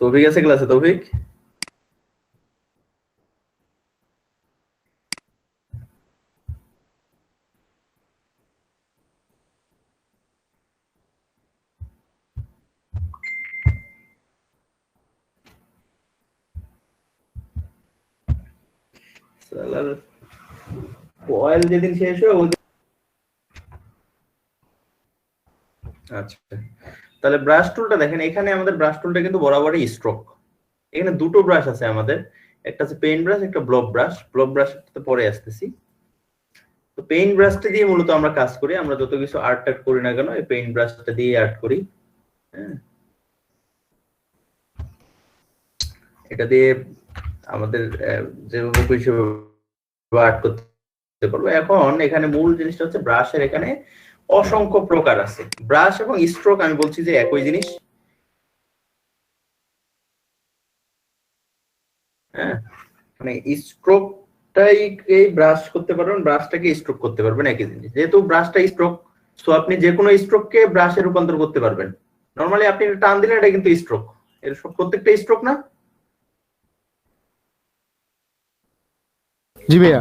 তৌফিক আছে ক্লাসে? তৌফিক অয়েল যেদিন শেষ হয় ওই আচ্ছা, তাহলে ব্রাশ টুলটা দেখেন, এখানে আমাদের ব্রাশ টুলটা কিন্তু বরাবরই স্ট্রোক। এখানে দুটো ব্রাশ আছে আমাদের, একটা আছে পেইন্ট ব্রাশ, একটা ব্লক ব্রাশ। ব্লক ব্রাশটা পরে আসতেছি। তো পেইন্ট ব্রাশটা দিয়ে মূলত আমরা কাজ করি, আমরা যত কিছু আর্ট টার্ট করি না কেন এই পেইন্ট ব্রাশটা দিয়ে আর্ট করি। হ্যাঁ, এটা দিয়ে আমাদের যেভাবে কিছু আর্ট করতে পারবো। এখন এখানে মূল জিনিসটা হচ্ছে ব্রাশের এখানে অসংখ্য প্রকার আছে। ব্রাশ এবং স্ট্রোক আমি বলছি যে একই জিনিস। হ্যাঁ, মানে স্ট্রোকটাই ব্রাশ করতে পারবেন, ব্রাশটাকে স্ট্রোক করতে পারবেন, একই জিনিস। যেহেতু ব্রাশটা স্ট্রোক, সো আপনি যে কোনো স্ট্রোককে ব্রাশে রূপান্তর করতে পারবেন। নরমালি আপনি টান দিলেন এটা কিন্তু স্ট্রোক, এর সব প্রত্যেকটা স্ট্রোক না? জি ভাইয়া।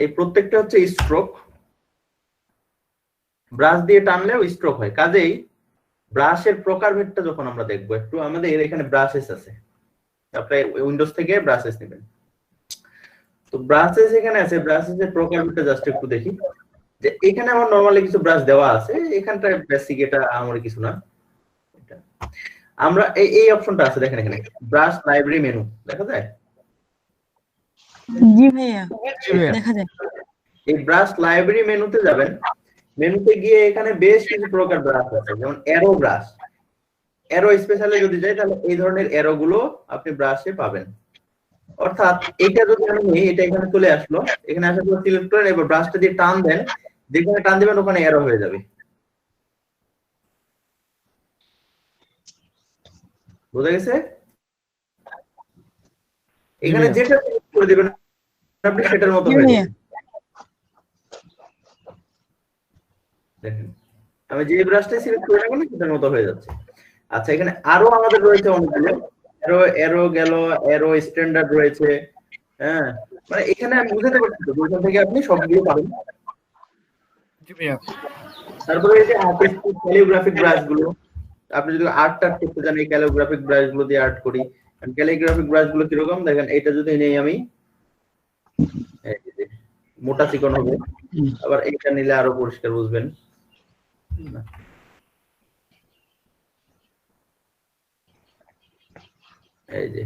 এই প্রত্যেকটা হচ্ছে স্ট্রোক। ব্রাশ দিয়ে টানলেও স্ট্রোক হয়। কাজেই ব্রাশের প্রকারভেদটা যখন আমরা দেখবো, একটু আমাদের এখানে ব্রাশেস আছে, আপনি উইন্ডোজ থেকে ব্রাশেস নেবেন। তো ব্রাশেস এখানে আছে, ব্রাশেস এর প্রকারভেদটা জাস্ট একটু দেখি। যে এখানে আমার নরমালি কিছু ব্রাশ দেওয়া আছে, এখানটা বেসিক, এটা আমার কিছু না। আমরা এই অপশনটা আছে দেখেন, এখানে ব্রাশ লাইব্রেরি মেনু দেখা যায়। জি ভাইয়া, দেখা যায়। এই ব্রাশ লাইব্রেরি মেনুতে যাবেন। মেনুতে গিয়ে এখানে বেশ কিছু প্রকার ব্রাশ আছে, যেমন অ্যারো ব্রাশ। অ্যারো স্পেশালে যদি যাই তাহলে এই ধরনের অ্যারো গুলো আপনি ব্রাশে পাবেন। অর্থাৎ এটা যদি আমি নিই, এটা এখানে চলে আসলো, এখানে আসার পর সিলেক্ট করেন, এবার ব্রাশটা দিয়ে টান দেন, যেখানে টান দিবেন ওখানে অ্যারো হয়ে যাবে। বোঝা গেছে? এখানে যেটা করে দিবেন আপনি সেটার মতো হয়ে যাবে। দেখেন আমি যে ব্রাশটা সিলেক্ট করে রাখবো সেটার মতো হয়ে যাচ্ছে। আচ্ছা, এখানে আরো আমাদের রয়েছে অনেকগুলো অ্যারো, অ্যারো গেল, অ্যারো স্ট্যান্ডার্ড রয়েছে। হ্যাঁ, মানে এখানে আমি বুঝাতে পারছি তো, ওইখান থেকে আপনি সবগুলো পাবেন। তারপরে এই যে আর্টিস্টিক ক্যালিগ্রাফিক ব্রাশ গুলো, আপনি যদি আর্ট টার্ট করতে চান এই ক্যালিগ্রাফিক ব্রাশ গুলো দিয়ে আর্ট করি। ক্যালিগ্রাফিক ব্রাশ গুলো কিরকম দেখেন, এটা যদি নেই আমি, মোটা চিকন হবে। আবার এটা নিলে আরো পরিষ্কার বুঝবেন। এই যে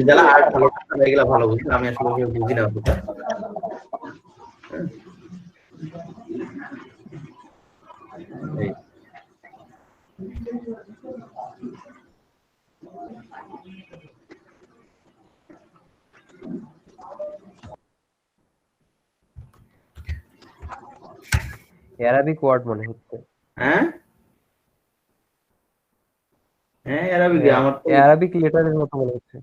যারা আর্ট ভালো এগুলা ভালো বুঝি, আমি আসলে বুঝি না অতটা। অ্যারাবিক ওয়ার্ড মনে হচ্ছে। হ্যাঁ হ্যাঁ, অ্যারাবিক, আমার তো অ্যারাবিক লেটারের মতো মনে হচ্ছে।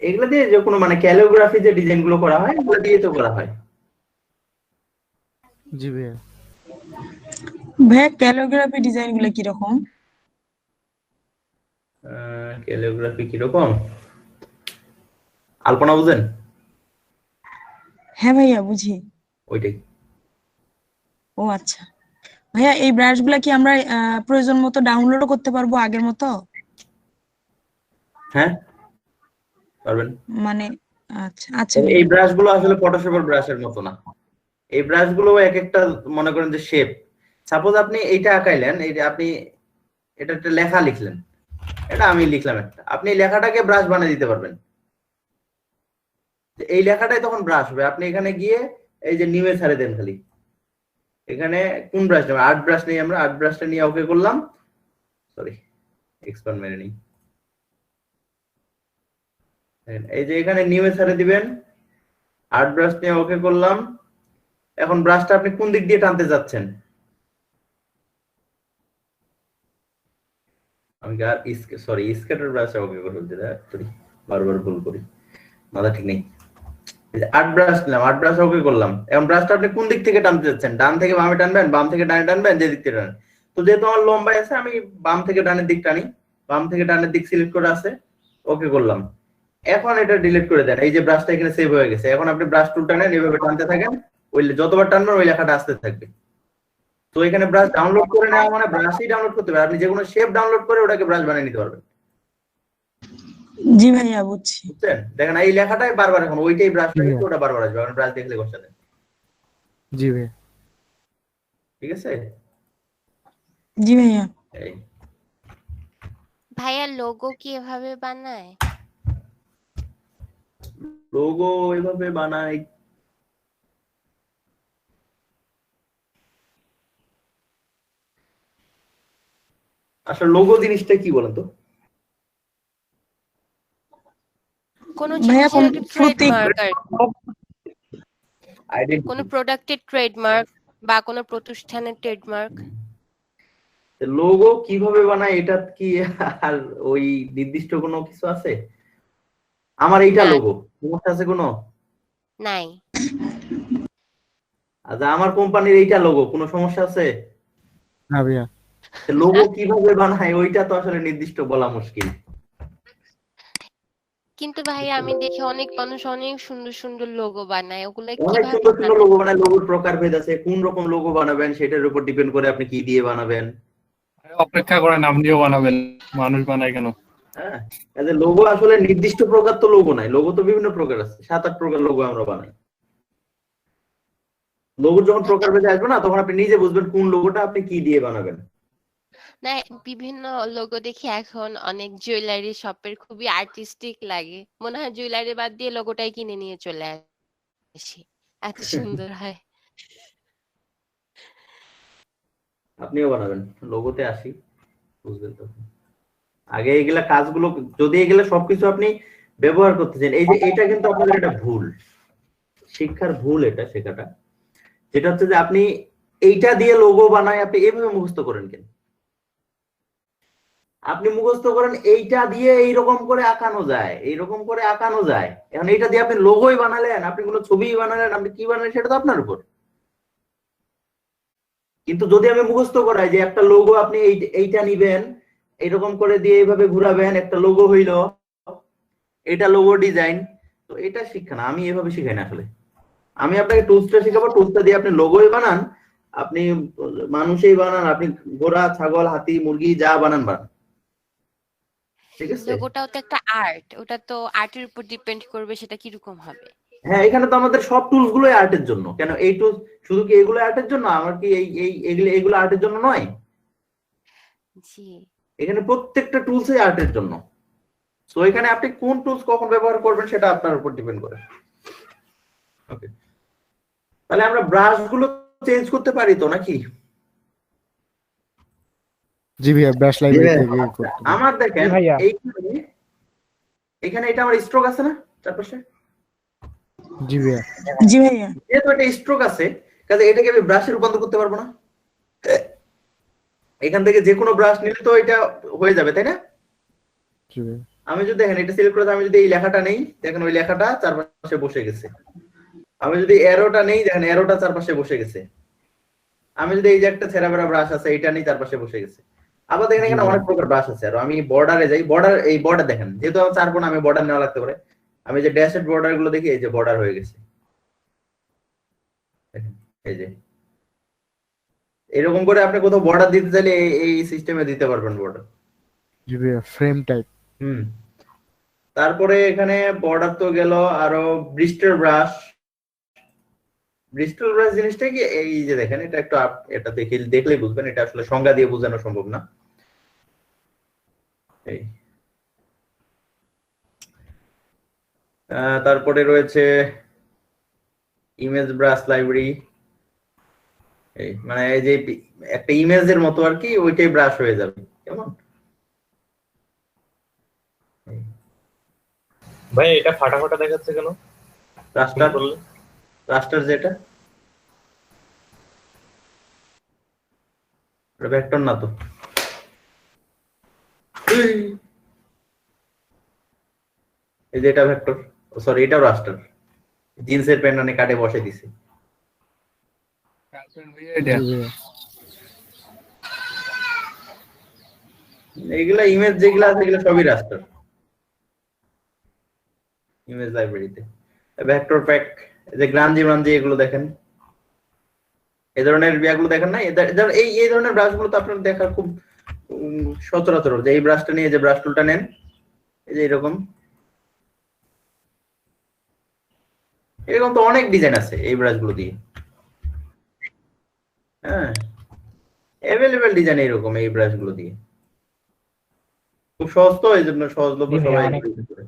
এগুলো দিয়ে যে কোনো মানে ক্যালিগ্রাফি যে ডিজাইন গুলো করা হয় এগুলো দিয়ে তো করা হয়। জি ভাইয়া। ভাইয়া ক্যালিগ্রাফি ডিজাইন গুলো কিরকম? ক্যালিগ্রাফি কিরকম, আলপনা বুঝেন? হ্যাঁ ভাইয়া বুঝি। ওইটাই। ও আচ্ছা ভাইয়া, এই ব্রাশ গুলা কি আমরা প্রয়োজন মতো ডাউনলোডও করতে পারবো আগের মতো? হ্যাঁ পারবেন। মানে আচ্ছা আচ্ছা এই ভাইয়া। ব্রাশ গুলো আসলে ফটোশপের ব্রাশের মতো না। এই ব্রাশ গুলো এক একটা মনে করেন যে শেপ, সাপোজ আপনি এইটা আঁকাইলেন, এই যে আপনি এটা একটা লেখা লিখলেন, এটা আমি লিখলাম একটা, আপনি এই লেখাটাকে ব্রাশ বানিয়ে দিতে পারবেন। এই লেখাটাই তখন ব্রাশ হবে। আপনি এখানে গিয়ে এই যে নিউয়ে ছাড়ে দেন খালি, এখানে কোন ব্রাশ নেবেন, আর্ট ব্রাশ নেই, আমরা আর্ট ব্রাশটা নিয়ে ওকে করলাম, সরি এক্সপান্ড মেরে নিই। এই যে এখানে নিউয়ে ছাড়ে দিবেন, আর্ট ব্রাশ নিয়ে ওকে করলাম। এখন ব্রাশটা আপনি কোন দিক দিয়ে টানতে যাচ্ছেন, আমি সরি স্কেটার ব্রাশটা ওকে করে ফেলছি, সরি বারবার ভুল করি। মাথা ঠিক নেই। এই যে আর্ট ব্রাশ নিলাম, আর্ট ব্রাশ ওকে করলাম। এখন ব্রাশটা আপনি কোন দিক থেকে টানতে যাচ্ছেন? ডান থেকে বামে টানবেন, বাম থেকে ডানে টানবেন, যে দিক থেকে টানবেন। তো যেহেতু আমার লম্বাই আছে, আমি বাম থেকে ডানের দিক টানি। বাম থেকে ডানের দিক সিলেক্ট করে আছে, ওকে করলাম। এখন এটা ডিলিট করে দেন। এই যে ব্রাশটা এখানে সেভ হয়ে গেছে। এখন আপনি ব্রাশ টুল টানেন, এইভাবে টানতে থাকেন, ওই যতবার টানবেন ওই লেখাটা আসতে থাকবে। তো এখানে ব্রাশ ডাউনলোড করে নেওয়া মানে ব্রাশই ডাউনলোড করতে পারবেন। আপনি যে কোনো শেপ ডাউনলোড করে ওটাকে ব্রাশ বানিয়ে নিতে পারবেন। জি ভাইয়া বুঝছি। বুঝছেন? দেখেন এই লেখাটাই বারবার, এখন ওইটাই ব্রাশ জি লাগিয়েছে, ওটা বারবার আসবে, কারণ ব্রাশ দেখলে বসে দেন। জি ভাইয়া। ঠিক আছে? জি ভাইয়া। এই ভাইয়া লোগো কি এভাবে বানায়? লোগো এভাবে বানাই। আসলে লোগো জিনিসটা কি বলেন তো? কোন ভাইয়া জিনিসের একটা প্রতীক। ট্রেডমার্ক আর আইডেন্টি। কোন প্রোডাক্টের ট্রেডমার্ক বা কোন প্রতিষ্ঠানের ট্রেডমার্ক। লোগো কিভাবে বানায় এটা কি আর ওই নির্দিষ্ট কোনো কিছু আছে? আমার এইটা না। লোগো, সমস্যা আছে কোনো? নাই। আচ্ছা, আমার কোম্পানির এইটা লোগো, কোনো সমস্যা আছে? না ভাইয়া। লোগো কিভাবে বানায় ওইটা তো আসলে নির্দিষ্ট বলা মুশকিল। কিন্তু ভাইয়া আমি দেখি অনেক মানুষ অনেক সুন্দর সুন্দর লোগো বানায়, ওগুলা অনেক কিভাবে সুন্দর সুন্দর বানায়? লোগো বানায়। লোগোর প্রকারভেদ আছে, কোন রকম লোগো বানাবেন সেটার উপর ডিপেন্ড করে আপনি কি দিয়ে বানাবেন। অপেক্ষা করেন, আপনিও বানাবেন, মানুষ বানায় কেন? হ্যাঁ, লোগো আসলে নির্দিষ্ট প্রকার তো লোগো নাই, লোগো তো বিভিন্ন প্রকার আছে, 7-8 প্রকার লোগো আমরা বানাই। লোগোর যখন প্রকারভেদে আসবে না, তখন আপনি নিজে বুঝবেন কোন লোগোটা আপনি কি দিয়ে বানাবেন। না, বিভিন্ন লোগো দেখি এখন অনেক জুয়েলারি শপের খুবই আর্টিস্টিক লাগে, মনে হয় জুয়েলারি বাদ দিয়ে লোগোটাই কিনে নিয়ে চলে আসি, এত সুন্দর হয়। আপনিও বানাবেন, লোগোতে আসি, বুঝবেন তো। আগে এগুলা কাজগুলো, যদি এগুলা সবকিছু আপনি ব্যবহার করতে চান, এই যে এটা কিন্তু আপনাদের একটা ভুল, শিক্ষার ভুল এটা শেখাটা। যেটা হচ্ছে যে আপনি এইটা দিয়ে লোগো বানায় আপনি এভাবে মুখস্থ করেন কেন? আপনি মুখস্থ করেন এইটা দিয়ে এইরকম করে আঁকানো যায়, এইরকম করে আঁকানো যায়। এখন এইটা দিয়ে আপনি লোগোই বানালেন, আপনি কোনো ছবি বানালেন, আপনি কি বানালেন সেটা তো আপনার উপর। কিন্তু যদি আমি মুখস্থ করাই যে একটা লোগো আপনি এইটা নিবেন, এরকম করে দিয়ে এইভাবে ঘুরাবেন, একটা লোগো হইলো, এটা লোগো ডিজাইন, তো এটা শিক্ষা না, আমি এভাবে শিখাই না আসলে। আমি আপনাকে টুলসটা শেখাবো, টুলসটা দিয়ে আপনি লোগোই বানান, আপনি মানুষই বানান, আপনি ঘোড়া, ছাগল, হাতি, মুরগি যা বানান বানান। ঠিক আছে? লোগোটাও তো একটা আর্ট, ওটা তো আর্টের উপর ডিপেন্ড করবে সেটা কিরকম হবে। হ্যাঁ, এখানে তো আমাদের সব টুলস গুলোই আর্টের জন্য। কেন এই টুলস শুধু কি এগুলো আর্টের জন্য? আমার কি এগুলো আর্টের জন্য নয়? জি। এখানে প্রত্যেকটা টুলসই আর্টের জন্য। সো এখানে আপনি কোন টুলস কখন ব্যবহার করবেন সেটা আপনার উপর ডিপেন্ড করে। ওকে, তাহলে আমরা ব্রাশ গুলো চেঞ্জ করতে পারি তো নাকি? জি ভাইয়া, ব্রাশ লাইব্রেরি থেকে করতে পারি। আমার দেখেন জি ভাইয়া। এখানে এটা আমার স্ট্রোক আছে না চারপাশে? জি ভাইয়া। জি ভাইয়া। যেহেতু এটা স্ট্রোক আছে, কাজে এটাকে আমি ব্রাশে রূপান্তর করতে পারবো না। এখান থেকে যে কোনো ব্রাশ নিলে তো এটা হয়ে যাবে, তাই না? জি ভাইয়া। আমি যদি দেখেন এটা সিলেক্ট করে, আমি যদি এই লেখাটা নেই, দেখেন ওই লেখাটা চারপাশে বসে গেছে। আমি যদি এরোটা নেই, দেখেন এরোটা চারপাশে বসে গেছে। আমি যদি এই যে একটা ছেঁড়া ব্রাশ আছে এটা নেই, চারপাশে বসে গেছে। আবার দেখেন এখানে অনেক প্রকার ব্রাশ আছে। আর আমি বর্ডারে যাই, এই বর্ডার দেখেন, যেহেতু আমি চারবো না, আমি বর্ডার নেওয়া লাগতে পারে। আমি যে ড্যাশেড বর্ডার গুলো দেখি, এই যে বর্ডার হয়ে গেছে, দেখেন এই যে এরকম করে আপনি কোথাও বর্ডার দিতে চাইলে এই সিস্টেমে দিতে পারবেন বর্ডার। জি ভাইয়া, ফ্রেম টাইপ। তারপরে এখানে বর্ডার তো গেল, আরো ব্রিস্টার ব্রাশ। ব্রিস্টল ব্রাশ জিনিসটা কি, এই যে দেখেন এটা একটু এটা দেখলেই বুঝবেন, এটা আসলে সংজ্ঞা দিয়ে বোঝানো সম্ভব না। এই তারপরে রয়েছে ইমেজ ব্রাশ লাইব্রেরি। এই মানে এই যে একটা ইমেজের মতো আর কি, ওইটাই ব্রাশ হয়ে যাবে, কেমন? ভাই এটা ফাটা ফাটা দেখাচ্ছে কেন? রাস্টার যেটা, ভেক্টর না তো। এই যে এটা ভেক্টর, সরি এটাও রাস্টার, জিন্সের প্যান্ট আনে কাটে বসে দিছে। জি ভাইয়া। এগুলা ইমেজ যেগুলা আছে এগুলা সবই রাস্টার ইমেজ লাইব্রেরিতে। ভেক্টর প্যাক, যে গ্রানজি ব্রানজি এগুলো দেখেন, এই ধরনের বিয়াগুলো দেখেন না, এই ধরনের ব্রাশগুলো তো আপনার দেখা খুব সচরাচর, যে এই ব্রাশটা নিয়ে যে ব্রাশ টুলটা নেন, এই যে এরকম এরকম তো অনেক ডিজাইন আছে এই ব্রাশগুলো দিয়ে। হ্যাঁ, অ্যাভেলেবেল ডিজাইন এরকম এই ব্রাশগুলো দিয়ে, খুব সহজ তো, এই জন্য সহজলভ্য সবাই ইউজ করে।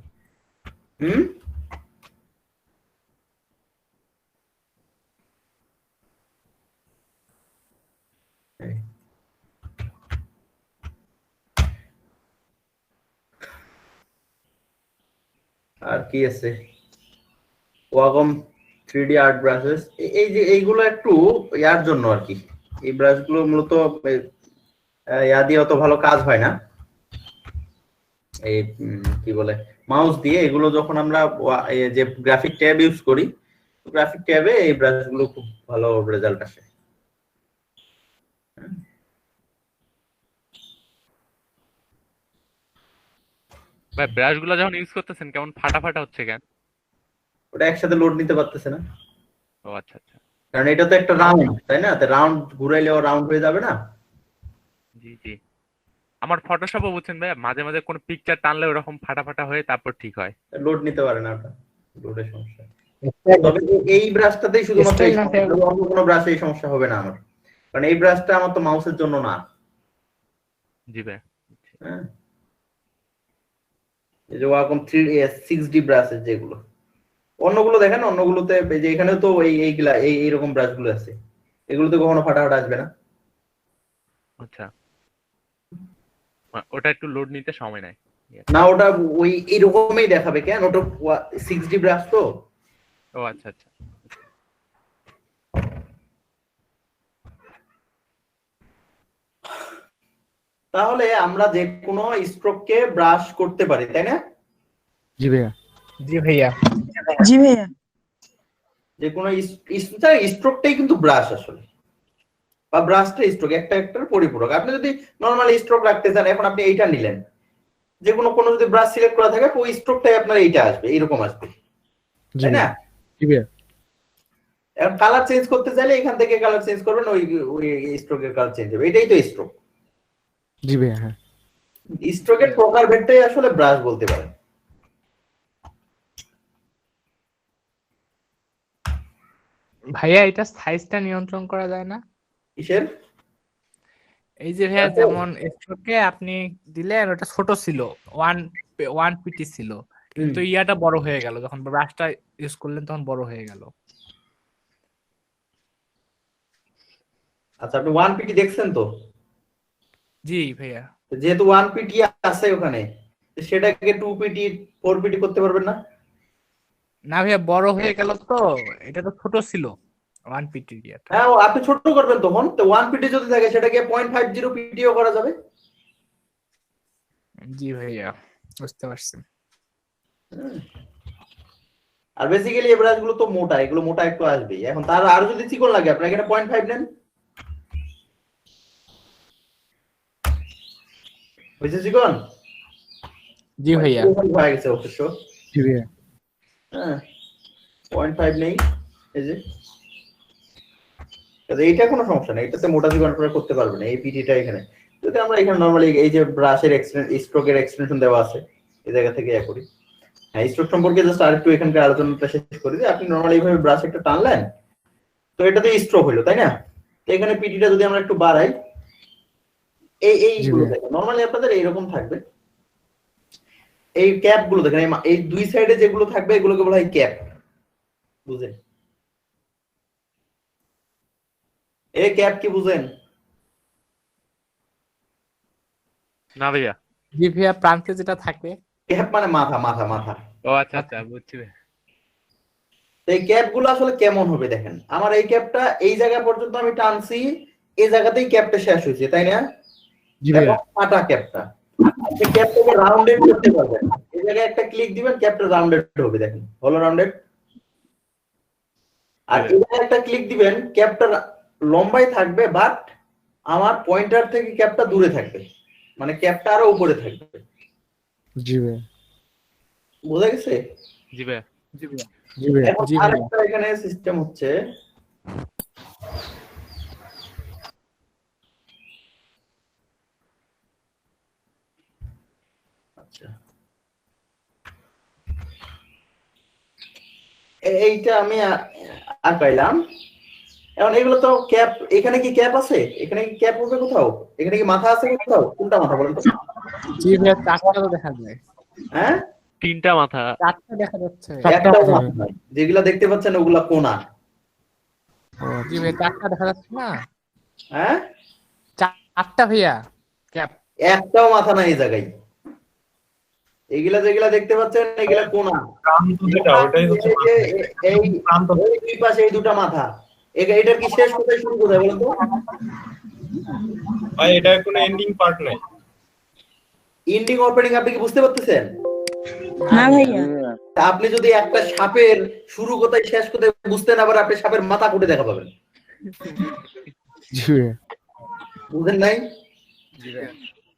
আর কি আছে, ওয়াগম 3D আর্ট ব্রাশেস, এই যে এইগুলো একটু ইয়ার জন্য আর কি, এই ব্রাশগুলো মূলত ইয়া দিয়ে অত ভালো কাজ হয় না, এই কি বলে মাউস দিয়ে। এগুলো যখন আমরা যে গ্রাফিক ট্যাব ইউজ করি, গ্রাফিক ট্যাবে এই ব্রাশগুলো খুব ভালো রেজাল্ট আসে। ভাই ব্রাশগুলো যখন ইউজ করতেছেন কেমন ফাটা ফাটা হচ্ছে কেন? ওটা একসাথে লোড নিতে পারতেছে না, ও আচ্ছা আচ্ছা। কারণ এটা তো একটা রাউন্ড, তাই না? তো রাউন্ড ঘুরাইলেও রাউন্ড হয়ে যাবে না। জি জি। আমার ফটোশপও বুঝছেন ভাই, মাঝে মাঝে কোনো পিকচার টানলে ওরকম ফাটা ফাটা হয়ে তারপর ঠিক হয়। লোড নিতে পারে না, ওটা লোডের সমস্যা। তবে এই ব্রাশটাতেই শুধুমাত্র এই সমস্যা, অন্য কোনো ব্রাশে এই সমস্যা হবে না আমার, কারণ এই ব্রাশটা আমার তো মাউসের জন্য না। জি ভাই। হ্যাঁ, এই যে ওয়াকম 6D ব্রাশেস যেগুলো, অন্যগুলো দেখেন, অন্যগুলোতে এই যে এখানেও তো এইগুলা এইরকম ব্রাশগুলো আছে, এগুলোতে কখনো ফাটা ফাটা আসবে না। আচ্ছা, ওটা একটু লোড নিতে সময় নেয় না, ওটা ওই এরকমই দেখাবে, কেন ওটা 6D ব্রাশ তো। ও আচ্ছা আচ্ছা। তাহলে আমরা যে কোনো স্ট্রোককে ব্রাশ করতে পারি, তাই না? জি ভাইয়া। জি ভাইয়া। জি ভাইয়া। যে কোনো স্ট্রোকটাই কিন্তু ব্রাশ আসলে, বা ব্রাশটা স্ট্রোক, একটা একটার পরিপূরক। আপনি যদি নরমালি স্ট্রোক রাখতে চান, এখন আপনি এইটা নিলেন, যে কোনো যদি ব্রাশ সিলেক্ট করা থাকে ওই স্ট্রোকটাই আপনার এইটা আসবে, এইরকম আসবে, তাই না? জি ভাইয়া। এখন কালার চেঞ্জ করতে চাইলে এখান থেকে কালার চেঞ্জ করবেন, ওই স্ট্রোকের কালার চেঞ্জ হবে, এটাই তো স্ট্রোক। জি ভাইয়া। হ্যাঁ, স্ট্রোকের প্রকারভেদটাই আসলে ব্রাশ বলতে পারেন। ভাইয়া এটা সাইজটা নিয়ন্ত্রণ করা যায় না? কিসের? এই যে ভাইয়া যেমন স্ট্রোকে আপনি দিলেন ওটা ছোট ছিল, 1 পিটি ছিল, কিন্তু ইয়াটা বড় হয়ে গেল, যখন ব্রাশটা ইউজ করলেন তখন বড় হয়ে গেল। আচ্ছা, আপনি 1 পিটি দেখছেন তো? জি ভাইয়া। যেহেতু 1 পিটি আছে ওখানে, সেটাকে 2 পিটি 4 পিটি করতে পারবেন না? না ভাইয়া, বড় হয়ে গেল তো, এটা তো ছোট ছিল 1 পিটি ইয়াটা। হ্যাঁ, আপনি ছোট করবেন তখন তো 1 পিটি যদি থাকে সেটাকে 0.50 পিটিও করা যাবে। জি ভাইয়া, বুঝতে পারছি। আর বেসিক্যালি এই ব্রাশগুলো তো মোটা, এগুলো মোটা একটু আসবে। এখন তার আরো যদি চিকন লাগে, আপনার এখানে 0.5 নেন, বুঝছে চিকন? জি ভাইয়া। হয়ে গেছে অবশ্য। জি ভাইয়া। হ্যাঁ, 0.5 নেই, এই যে এইটা কোনো সমস্যা নেই, এটাতে মোটা চিকন করতে পারবে না এই পিটিটা। এখানে যদি আমরা এখানে নরমালি এই যে ব্রাশের স্ট্রোকের এক্সটেনশন দেওয়া আছে, এই জায়গা থেকে ইয়া করি। হ্যাঁ, স্ট্রোক সম্পর্কে জাস্ট আরেকটু এখানকার আলোচনাটা শেষ করি যে আপনি নরমালি এইভাবে ব্রাশ একটা টানলেন, তো এটাতে স্ট্রোক হলো, তাই না? তো এখানে পিটিটা যদি আমরা একটু বাড়াই, এইগুলো দেখেন নরমালি আপনাদের এইরকম থাকবে। এই ক্যাপ গুলো দেখেন, এই দুই সাইডে যেগুলো থাকবে এগুলোকে বলা হয় ক্যাপ, বুঝেন? এই ক্যাপ কি বুঝেন? না ভাইয়া। জি ভাইয়া, প্রান্তে যেটা থাকে। ক্যাপ মানে মাথা, মাথা, মাথা। ও আচ্ছা আচ্ছা, বুঝছি ভাই। এই ক্যাপ গুলো আসলে কেমন হবে দেখেন, আমার এই ক্যাপটা এই জায়গা পর্যন্ত আমি টানছি, এই জায়গাতেই ক্যাপটা শেষ হয়েছে, তাই না? জি ভাইয়া। কাটা ক্যাপটা, আপনি ক্যাপটাকে রাউন্ডেড করতে পারবেন, এই যে জায়গায় একটা ক্লিক দিবেন, ক্যাপটা রাউন্ডেড হবে, দেখেন হলো রাউন্ডেড। আর এই জায়গায় একটা ক্লিক দিবেন, ক্যাপটা লম্বাই থাকবে, বাট আমার পয়েন্টার থেকে ক্যাপটা দূরে থাকবে, মানে ক্যাপটা আরো উপরে থাকবে। জি ভাইয়া। বোঝা গেছে? জি ভাইয়া। জি ভাইয়া। জি ভাইয়া। এখন জি ভাইয়া। আরেকটা এখানে সিস্টেম হচ্ছে, আচ্ছা এইটা আমি আঁকাইলাম। এখন এগুলো তো ক্যাপ, এখানে কি ক্যাপ আছে? এখানে কি ক্যাপ হবে কোথাও? এখানে কি মাথা আছে কোথাও? কোনটা মাথা বলেন তো? জি ভাইয়া, চারটা তো দেখা যায়। হ্যাঁ, 3টা মাথা। চারটা দেখা যাচ্ছে। একটাও মাথা নাই, যেগুলা দেখতে পাচ্ছেন ওগুলা কোনা। জি ভাইয়া, চারটা দেখা যাচ্ছে না? হ্যাঁ, চারটা ভাইয়া ক্যাপ। একটাও মাথা নাই এই জায়গায়। এগুলা যেগুলা দেখতে পাচ্ছেন এগুলা কোনা। প্রান্ত যেটা ওটাই হচ্ছে এই প্রান্ত। এই দুই পাশে এই দুটো মাথা, এটার কি শেষ কোথায় শুরু কোথায় বলেন তো? ভাই এটা কোনো এন্ডিং পার্ট নাই। এন্ডিং ওপেনিং আপনি কি বুঝতে পারতেছেন? না ভাইয়া। তা আপনি যদি একটা সাপের শুরু কোথায় শেষ কোথায় বুঝতে না পারেন, আপনি সাপের মাথা কুটে দেখা পাবেন। জি ভাইয়া। বুঝেন নাই?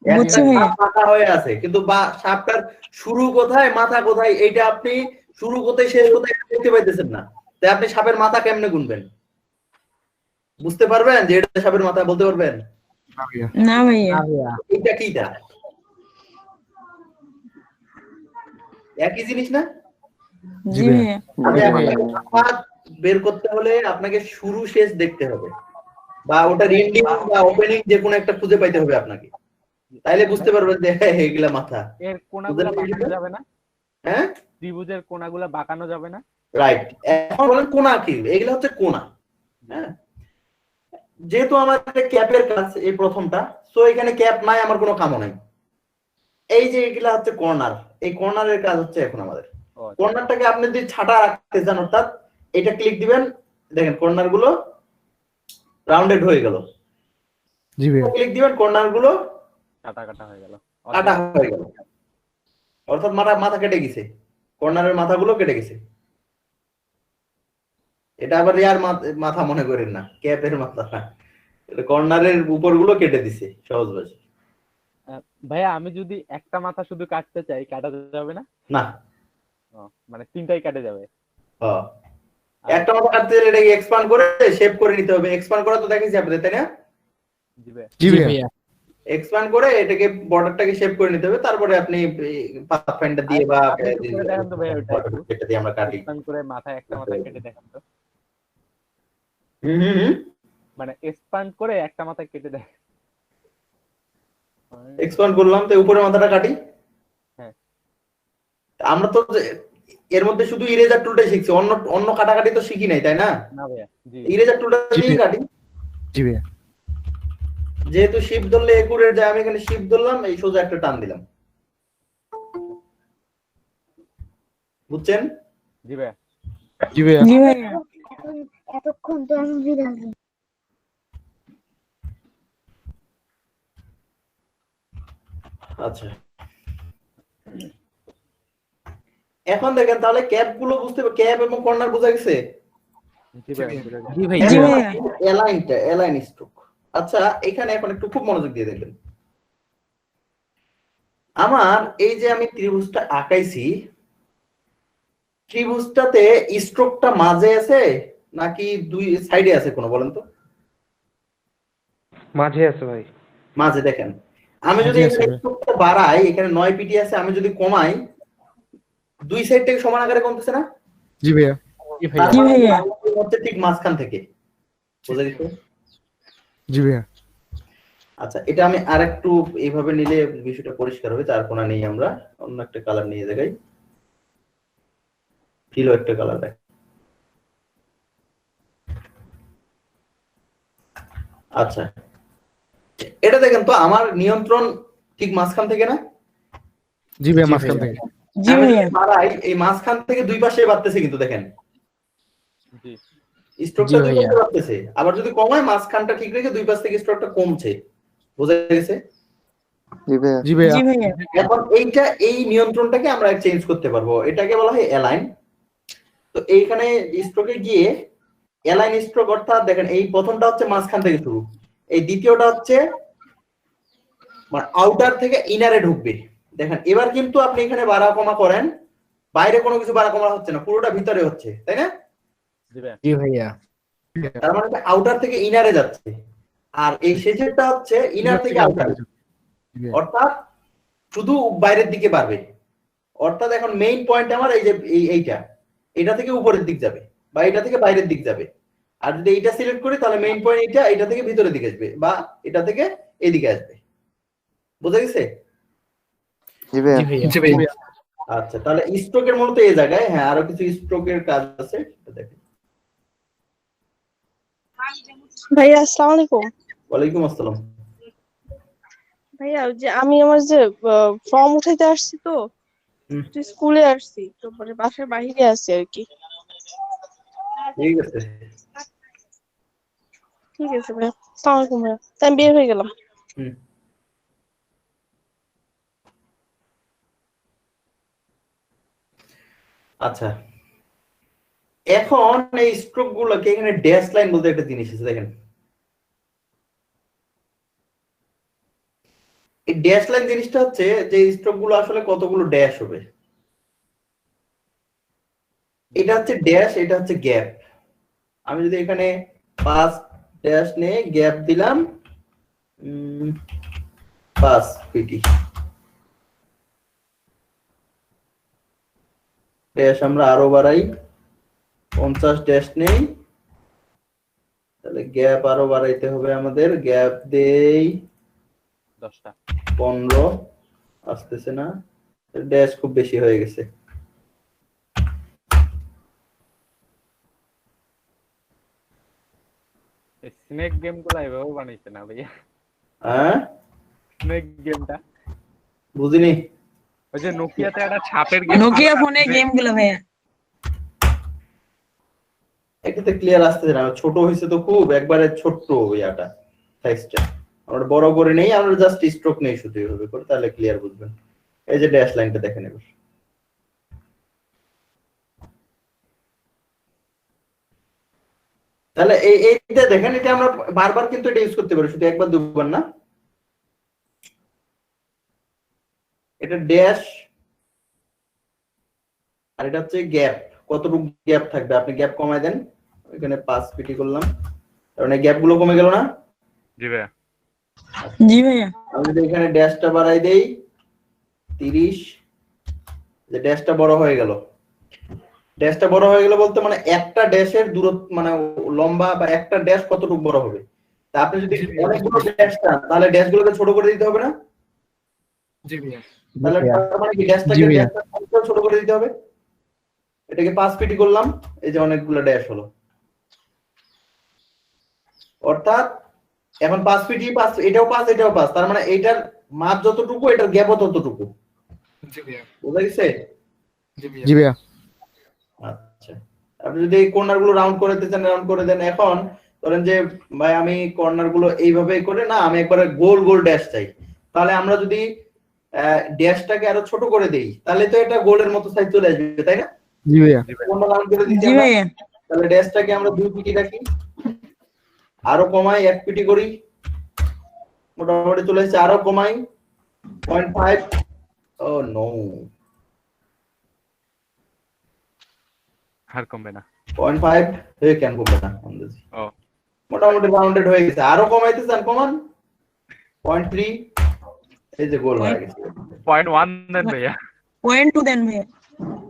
বুঝছি একটা ভাইয়া। সাপ মাথা হয়ে আছে, কিন্তু সাপটার শুরু কোথায় মাথা কোথায় এইটা আপনি শুরু কোথায় শেষ কোথায় দেখতে পাইতেছেন না। তাই আপনি সাপের মাথা কেমনে গুনবেন? বুঝতে পারবেন যে এটা সাপের মাথা? বলতে পারবেন? না ভাইয়া। না ভাইয়া। না ভাইয়া। এইটা কিটা? একই জিনিস না? জি জি ভাইয়া। আপনাকে মাথা বের করতে হলে আপনাকে শুরু শেষ দেখতে হবে, বা ওটা এন্ডিং বা ওপেনিং যে কোনো একটা খুঁজে পাইতে হবে আপনাকে, তাইলে বুঝতে পারবেন যে এগুলা মাথা। এর কোণাগুলো বাঁকানো যাবে না? হ্যাঁ, ত্রিভুজের কোণাগুলো বাঁকানো যাবে না? রাইট। এখন বলেন কোনা কি? এগুলা হচ্ছে কোনা। হ্যাঁ, যেহেতু আমাদের ক্যাপের কাজ এই প্রথমটা, সো এখানে ক্যাপ নাই, আমার কোনো কামও নাই। এই যে এগুলা হচ্ছে কর্নার, এই কর্নারের কাজ হচ্ছে এখন আমাদের। কর্নারটাকে আপনি যদি ছাটা রাখতে চান, অর্থাৎ এটা ক্লিক দিবেন, দেখেন কর্নার গুলো রাউন্ডেড হয়ে গেল। জি ভাইয়া। ক্লিক দিবেন, কর্নার গুলো কাটা কাটা হয়ে গেল। কাটা হয়ে গেল, অর্থাৎ মাথা কেটে গেছে, কর্নারের মাথাগুলো কেটে গেছে। এটা আবার ইয়ার মাথা মনে করেন না, ক্যাপের মাথা না, এটা কর্নারের উপর গুলো কেটে দিছে সহজ ভাষায়। ভাইয়া, আমি যদি একটা মাথা শুধু কাটতে চাই, কাটা যাবে না? না, মানে তিনটাই কাটে যাবে? একটা মাথা কাটতে গেলে এটাকে এক্সপান্ড করে শেপ করে নিতে হবে। এক্সপান্ড করা তো দেখেছি আপনাদের, তাই না? জি ভাইয়া। এক্সপান্ড করে এটাকে বর্ডারটাকে শেপ করে নিতে হবে, তারপরে আপনি পাথফাইন্ডার দিয়ে বা এটা দিয়ে আমরা কাটি। করে মাথায় একটা মাথা কেটে দেখান তো। মানে এক্সপান্ড করে একটা মাথা কেটে দেখ। এক্সপান্ড করলাম, তো উপরের মাথাটা কাটি। হ্যাঁ, আমরা তো এর মধ্যে শুধু ইরেজার টুলটাই শিখছি, অন্য কাটাকাটি তো শিখি নাই, তাই না? না ভাইয়া। জি, ইরেজার টুলটা দিয়ে কাটি। জি ভাইয়া। যেহেতু শিপ ধরলে একুরেট যায়, আমি এখানে শিপ ধরলাম, এই সোজা একটা টান দিলাম। বুঝছেন? জি ভাইয়া। জি ভাইয়া। জি ভাইয়া। এতক্ষণ তো আমি বিড়াল। আচ্ছা, এখন দেখেন তাহলে ক্যাপ গুলো বুঝতে, ক্যাপ এবং কর্নার বোঝা গেছে? জি ভাইয়া। জি ভাইয়া। Align stroke. আচ্ছা, এখানে এখন একটু খুব মনোযোগ দিয়ে দেখবেন। আমার এই যে আমি ত্রিভুজটা আঁকাইছি, ত্রিভুজটাতে স্ট্রোকটা মাঝে আছে নাকি দুই সাইডে আছে কোনো, বলেন তো? মাঝে আছে ভাই। মাঝে। দেখেন, আমি যদি এখানে স্ট্রোকটা বাড়াই, এখানে 9 পিটি আছে, আমি যদি কমাই, দুই সাইড থেকে সমান আকারে কমতেছে না? জি ভাইয়া। জি ভাইয়া। হচ্ছে ঠিক মাঝখান থেকে, বুঝা গেছে? জি ভাইয়া। আচ্ছা, এটা আমি আরেকটু এইভাবে নিলে বিষয়টা পরিষ্কার হবে। চার কোণা নেই, আমরা অন্য একটা কালার নিয়ে দেখাই, ফিলো একটা কালার দেখ। আচ্ছা, এটা দেখেন তো আমার নিয়ন্ত্রণ ঠিক মাঝখান থেকে না? জি ভাইয়া, মাঝখান থেকে। জি ভাইয়া। বাড়াই, এই মাঝখান থেকে দুই পাশে বাড়তেছে, কিন্তু দেখেন স্ট্রোকটা দুই পাশে বাড়তেছে। আবার যদি কমায়, মাঝখানটা ঠিক রেখে দুই পাশ থেকে স্ট্রোকটা কমছে। বোঝা গেছে? জি ভাইয়া জি ভাইয়া এখন এই নিয়ন্ত্রণটাকে আমরা চেঞ্জ করতে পারবো, এটাকে বলা হয় অ্যালাইন। তো এইখানে স্ট্রোকে গিয়ে অ্যালাইন স্ট্রোক, অর্থাৎ দেখেন এই প্রথমটা হচ্ছে মাঝখান থেকে শুরু, এই দ্বিতীয়টা হচ্ছে মানে আউটার থেকে ইনারে ঢুকবে। দেখেন এবার কিন্তু আপনি এখানে বাড়া কমা করেন, বাইরে কোনো কিছু বাড়া কমা হচ্ছে না, পুরোটা ভিতরে হচ্ছে, তাই না? জি ভাইয়া তার মানে আউটার থেকে ইনারে যাচ্ছে, আর এই শেষেরটা হচ্ছে ইনার থেকে আউটারে, অর্থাৎ শুধু বাইরের দিকে বাড়বে। অর্থাৎ এখন মেইন পয়েন্ট আমার এই যে এইটা থেকে উপরের দিক যাবে বা এটা থেকে বাইরের দিক যাবে। আর যদি এইটা সিলেক্ট করি তাহলে মেইন পয়েন্ট এটা থেকে ভিতরের দিকে আসবে বা এটা থেকে এদিকে আসবে। বুঝা গেছে? জি ভাইয়া আচ্ছা, তাহলে স্ট্রোকের মূলত এই জায়গায়, হ্যাঁ আরো কিছু স্ট্রোকের কাজ আছে, দেখেন। ভাইয়া আসসালামু আলাইকুম। ওয়ালাইকুম আসসালাম। ভাইয়া ওই যে আমি আমার যে ফর্ম উঠাইতে আসছি তো স্কুলে আসছি, তো পরে বাসার বাইরে আছি আর কি। ঠিক আছে ঠিক আছে ভাইয়া, আসসালামু আলাইকুম ভাইয়া, তাই আমি বের হয়ে গেলাম। হুম। আচ্ছা, এখন এই স্ট্রোক গুলোকে এখানে ড্যাশ লাইন বলতে একটা জিনিস আছে, দেখেন এই ড্যাশ লাইন জিনিসটা হচ্ছে যে স্ট্রোক গুলো আসলে কতগুলো ড্যাশ হবে, এটা হচ্ছে ড্যাশ, এটা হচ্ছে গ্যাপ। আমি যদি এখানে 5 ড্যাশ নিয়ে গ্যাপ দিলাম 5 পিটি, ড্যাশ আমরা আরো বাড়াই 50 ড্যাশ নেই, তাহলে গ্যাপ আরো বাড়াইতে হবে আমাদের, গ্যাপ দেই 10টা 15, আসতেছে না, ড্যাশ খুব বেশি হয়ে গেছে। স্নেক গেম গুলো এভাবে বানাইছে না ভাইয়া? হ্যাঁ স্নেক গেমটা বুঝিনি। ওই যে নোকিয়াতে একটা ছাপের গেম, নোকিয়া ফোনে গেম গুলো ভাইয়া এটাতে ক্লিয়ার আসতেছে না, ছোট হয়েছে তো খুব, একবারে ছোট্ট ইয়াটা সাইজটা, আমরা বড় করে নেই, আমরা জাস্ট স্ট্রোক নেই শুধু এইভাবে করে, তাহলে ক্লিয়ার বুঝবেন। এই যে ড্যাশ লাইনটা দেখেন এবার, তাহলে এইটা দেখেন, এটা আমরা বারবার কিন্তু এটা ইউজ করতে পারি, শুধু একবার দুবার না। এটা ড্যাশ আর এটা হচ্ছে গ্যাপ, কতটুকু গ্যাপ থাকবে, আপনি গ্যাপ কমায় দেন, এখানে 5 পিটি করলাম, কারণ এই গ্যাপ গুলো কমে গেল না। জি ভাইয়া জি ভাইয়া আমি যদি এখানে ড্যাশটা বাড়াই দেই 30, যে ড্যাশটা বড় হয়ে গেল, ড্যাশটা বড় হয়ে গেল বলতে মানে একটা ড্যাশের দূরত্ব মানে লম্বা বা একটা ড্যাশ কতটুকু বড় হবে। তা আপনি যদি অনেকগুলো ড্যাশ চান তাহলে ড্যাশগুলোকে ছোট করে দিতে হবে না? জি ভাইয়া তাহলে তার মানে কি ড্যাশটাকে ছোট করে দিতে হবে। এটাকে 5 পিটি করলাম, এই যে অনেকগুলো ড্যাশ হলো, অর্থাৎ এখন 5 পিটি 5, এটাও 5 এটাও 5, তার মানে এইটার মাপ যতটুকু এটার গ্যাপও ততটুকু। জি ভাইয়া বুঝা গেছে? জি ভাইয়া আচ্ছা, আপনি যদি এই কর্নার গুলো রাউন্ড করে দিতে চান রাউন্ড করে দেন। এখন ধরেন যে ভাই আমি কর্নার গুলো এইভাবে করে না, আমি একবারে গোল গোল ড্যাশ চাই, তাহলে আমরা যদি ড্যাশটাকে আরো ছোট করে দেই তাহলে তো এটা গোলের মতো সাইজ চলে আসবে, তাই না? জি ভাইয়া কর্নার রাউন্ড করে দিচ্ছি জি আমরা, ভাইয়া তাহলে ড্যাশটাকে আমরা 2 পিটি রাখি, আরো কমাই 1 পিটি করি, মোটামুটি চলে এসেছে, আরো কমাই 0.5, ও নো আর কমবে না 0.5 হয়ে কেন কমবে না, ও মোটামুটি রাউন্ডেড হয়ে গেছে, আরো কমাইতে চান কমান 0.3, এই যে গোল হয়ে গেছে। 0.1 দেন ভাইয়া, 0.2 দেন ভাইয়া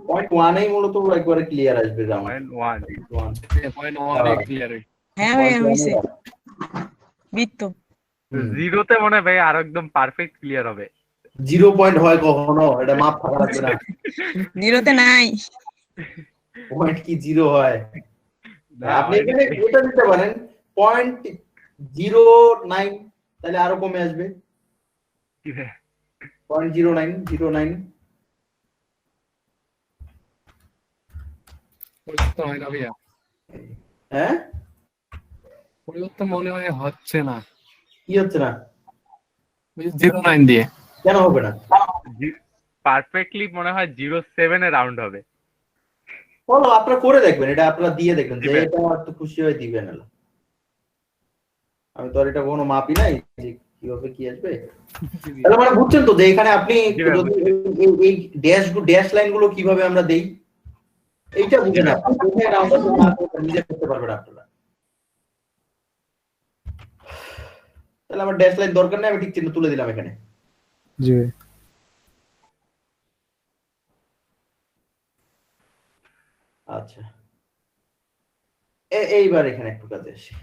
0.1 এই মূলত একবারে ক্লিয়ার আসবে রাউন্ড। 0.1 পয়েন্ট 1 ক্লিয়ার হ্যাঁ ভাইয়া হইছে বৃত্ত জিরোতে মনে হয় ভাই আরো একদম পারফেক্ট ক্লিয়ার হবে। 0 পয়েন্ট হয় কখনো, এটা মাপ থাকা লাগবে না, জিরোতে নাই পয়েন্ট কি 0 হয়? আপনি এখানে এটা দিতে পারেন 0.09, তাহলে আরো কমে আসবে 0.0909। পরিবর্তন হয় না ভাইয়া, হ্যাঁ পরিবর্তন মনে হয় হচ্ছে না। কি হচ্ছে না? 09 দিয়ে। কেন হবে না? পারফেক্টলি মনে হয় 07 এ রাউন্ড হবে। বলো, আপনারা করে দেখবেন, এটা আপনারা দিয়ে দেখবেন যে দিবেন। এটা আর তো খুশি হয়ে দিবেন। এলা আমি তো আর এটা কোনো মাপই নাই যে কিভাবে কি আসবে। তাহলে মানে বুঝছেন তো যে এখানে আপনি জি ভাই, যদি এই ড্যাশ লাইন গুলো কিভাবে আমরা দেই, এইটা বুঝেন আপনি। কোথায় রাউন্ড আপ না করতে নিজে করতে পারবেন আপনারা। তাহলে আমার ড্যাশ লাইন দরকার নেই, আমি ঠিক চিহ্ন তুলে দিলাম এখানে। জি ভাইয়া। আচ্ছা, এইবার এখানে একটু কাজে আসি।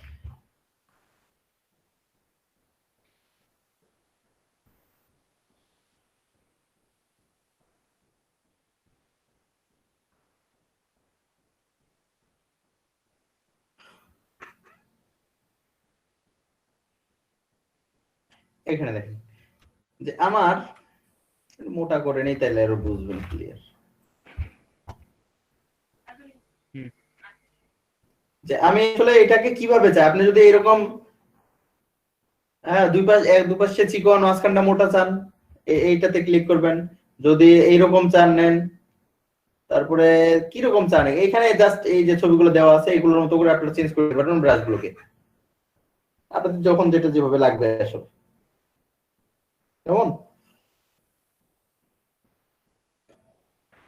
এখানে দেখেন যে আমার মোটা করে নেই, তাইলে আরো বুঝবেন ক্লিয়ার। যে আমি আসলে এটাকে কিভাবে চাই, আপনি যদি এরকম দুপাশে চিকন মাঝখানটা মোটা চান, এইটাতে ক্লিক করবেন। যদি এইরকম চান নেন, তারপরে কিরকম চান, এখানে জাস্ট এই যে ছবিগুলো দেওয়া আছে এগুলোর মতো করে আপনারা চেঞ্জ করতে পারবেন ব্রাশগুলোকে, আপনাদের যখন যেটা যেভাবে লাগবে আসলে। কেমন?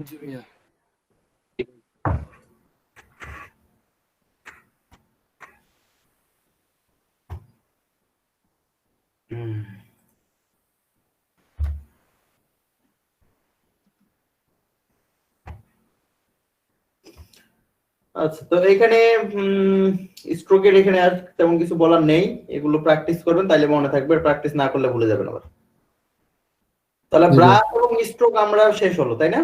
জি ভাইয়া। আচ্ছা, তো এখানে স্ট্রোকের এখানে আর তেমন কিছু বলার নেই, এগুলো প্র্যাকটিস করবেন তাইলে মনে থাকবে, প্র্যাকটিস না করলে ভুলে যাবেন আবার। তাহলে জি ব্রাশ এবং স্ট্রোক আমরা শেষ হলো, তাই না?